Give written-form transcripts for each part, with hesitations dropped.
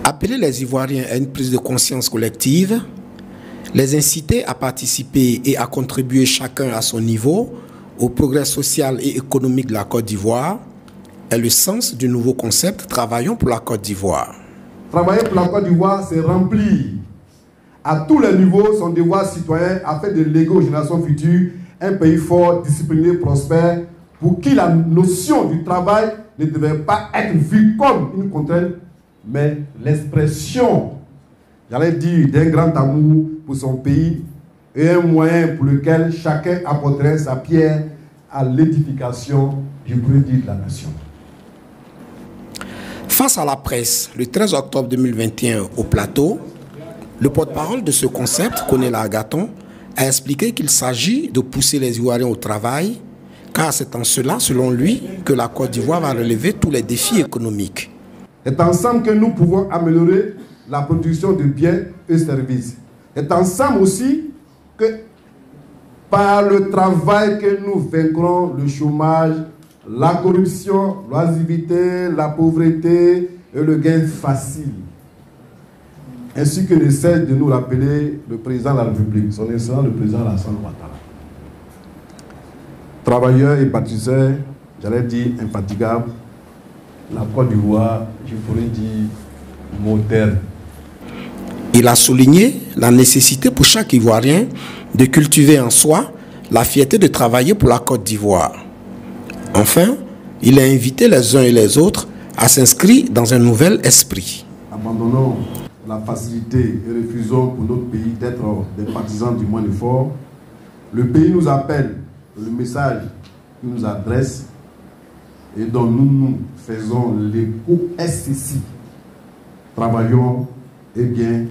Appeler les Ivoiriens à une prise de conscience collective, les inciter à participer et à contribuer chacun à son niveau au progrès social et économique de la Côte d'Ivoire est le sens du nouveau concept « Travaillons pour la Côte d'Ivoire ». Travailler pour la Côte d'Ivoire, c'est remplir à tous les niveaux son devoir citoyen afin de léguer aux générations futures un pays fort, discipliné, prospère, pour qui la notion du travail ne devrait pas être vue comme une contrainte, mais l'expression, j'allais dire, d'un grand amour pour son pays et un moyen pour lequel chacun apporterait sa pierre à l'édification du produit de la nation. Face à la presse, le 13 octobre 2021 au plateau, le porte-parole de ce concept, Corneille Agathon, a expliqué qu'il s'agit de pousser les Ivoiriens au travail, car c'est en cela, selon lui, que la Côte d'Ivoire va relever tous les défis économiques. C'est ensemble que nous pouvons améliorer la production de biens et services. C'est ensemble aussi que par le travail que nous vaincrons le chômage, la corruption, l'oisiveté, la pauvreté et le gain facile. Ainsi que ne cesse de nous rappeler le président de la République, son excellence le président Alassane Ouattara. Travailleurs et bâtisseurs, j'allais dire infatigables, la Côte d'Ivoire, je pourrais dire moderne. Il a souligné la nécessité pour chaque Ivoirien de cultiver en soi la fierté de travailler pour la Côte d'Ivoire. Enfin, il a invité les uns et les autres à s'inscrire dans un nouvel esprit. Abandonnons la facilité et refusons pour notre pays d'être des partisans du moins effort. Le pays nous appelle, le message qu'il nous adresse et dont nous faisons l'écho est ici. Travaillons et bien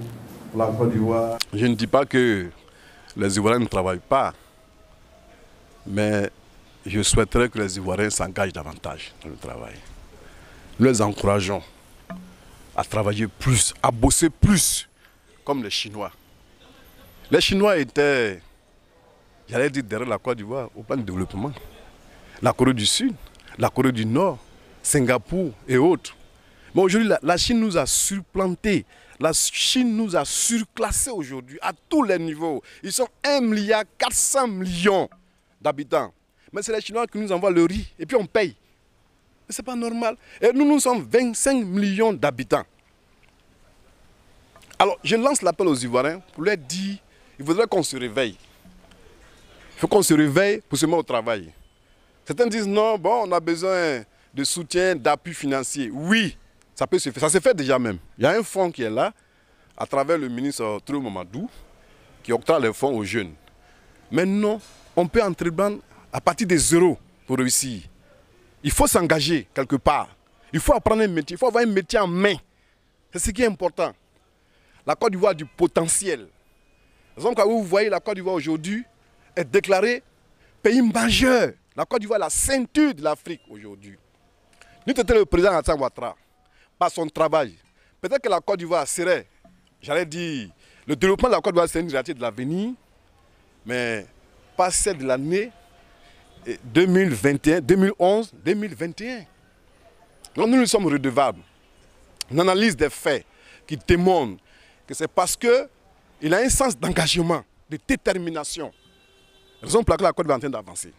pour la Côte d'Ivoire. Je ne dis pas que les Ivoiriens ne travaillent pas, mais je souhaiterais que les Ivoiriens s'engagent davantage dans le travail. Nous les encourageons à travailler plus, à bosser plus, comme les Chinois. Les Chinois étaient, j'allais dire, derrière la Côte d'Ivoire au plan de développement. La Corée du Sud, la Corée du Nord, Singapour et autres. Mais aujourd'hui, la Chine nous a supplantés. La Chine nous a surclassés aujourd'hui à tous les niveaux. Ils sont 1,4 milliard d'habitants. Mais c'est les Chinois qui nous envoient le riz et puis on paye. Ce n'est pas normal. Et nous sommes 25 millions d'habitants. Alors, je lance l'appel aux Ivoiriens pour leur dire il faudrait qu'on se réveille. Il faut qu'on se réveille pour se mettre au travail. Certains disent non, bon, on a besoin de soutien, d'appui financier. Oui, ça peut se faire. Ça se fait déjà même. Il y a un fonds qui est là, à travers le ministre Théo Mamadou, qui octroie les fonds aux jeunes. Maintenant, on peut entreprendre à partir de zéro pour réussir. Il faut s'engager quelque part. Il faut apprendre un métier. Il faut avoir un métier en main. C'est ce qui est important. La Côte d'Ivoire a du potentiel. Donc, quand vous voyez la Côte d'Ivoire aujourd'hui est déclarée pays majeur. La Côte d'Ivoire est la ceinture de l'Afrique aujourd'hui. Nous étions le président Alassane Ouattara, par son travail. Peut-être que la Côte d'Ivoire serait, j'allais dire, le développement de la Côte d'Ivoire c'est une réalité de l'avenir, mais pas celle de l'année 2021, 2011, 2021. Donc nous sommes redevables. Une analyse des faits qui témoigne que c'est parce qu'il a un sens d'engagement, de détermination. Raison pour laquelle la Côte d'Ivoire est en train d'avancer.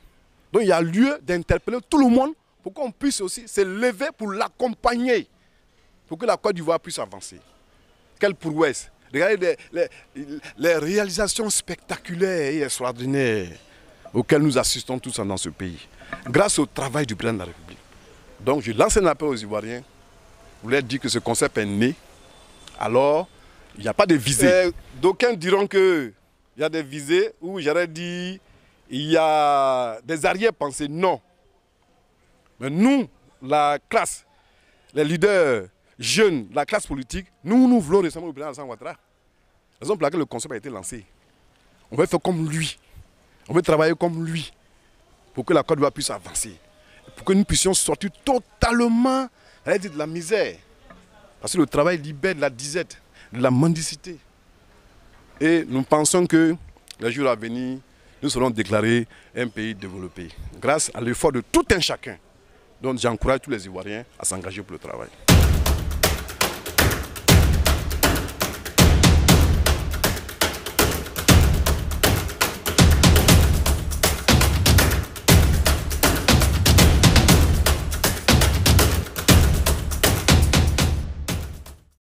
Donc il y a lieu d'interpeller tout le monde pour qu'on puisse aussi se lever pour l'accompagner, pour que la Côte d'Ivoire puisse avancer. Quelle prouesse! Regardez les réalisations spectaculaires et extraordinaires auxquelles nous assistons tous dans ce pays, grâce au travail du président de la République. Donc je lance un appel aux Ivoiriens, vous leur dire que ce concept est né, alors il n'y a pas de visée. D'aucuns diront qu'il y a des visées où j'aurais dit il y a des arrière-pensées. Non. Mais nous, la classe, les leaders jeunes, la classe politique, nous voulons récemment le président Alassane Ouattara. Raison pour laquelle le concept a été lancé. On veut faire comme lui. On veut travailler comme lui pour que la Côte d'Ivoire puisse avancer. Pour que nous puissions sortir totalement de la misère. Parce que le travail libère de la disette, de la mendicité. Et nous pensons que les jours à venir, nous serons déclarés un pays développé. Grâce à l'effort de tout un chacun. Donc j'encourage tous les Ivoiriens à s'engager pour le travail.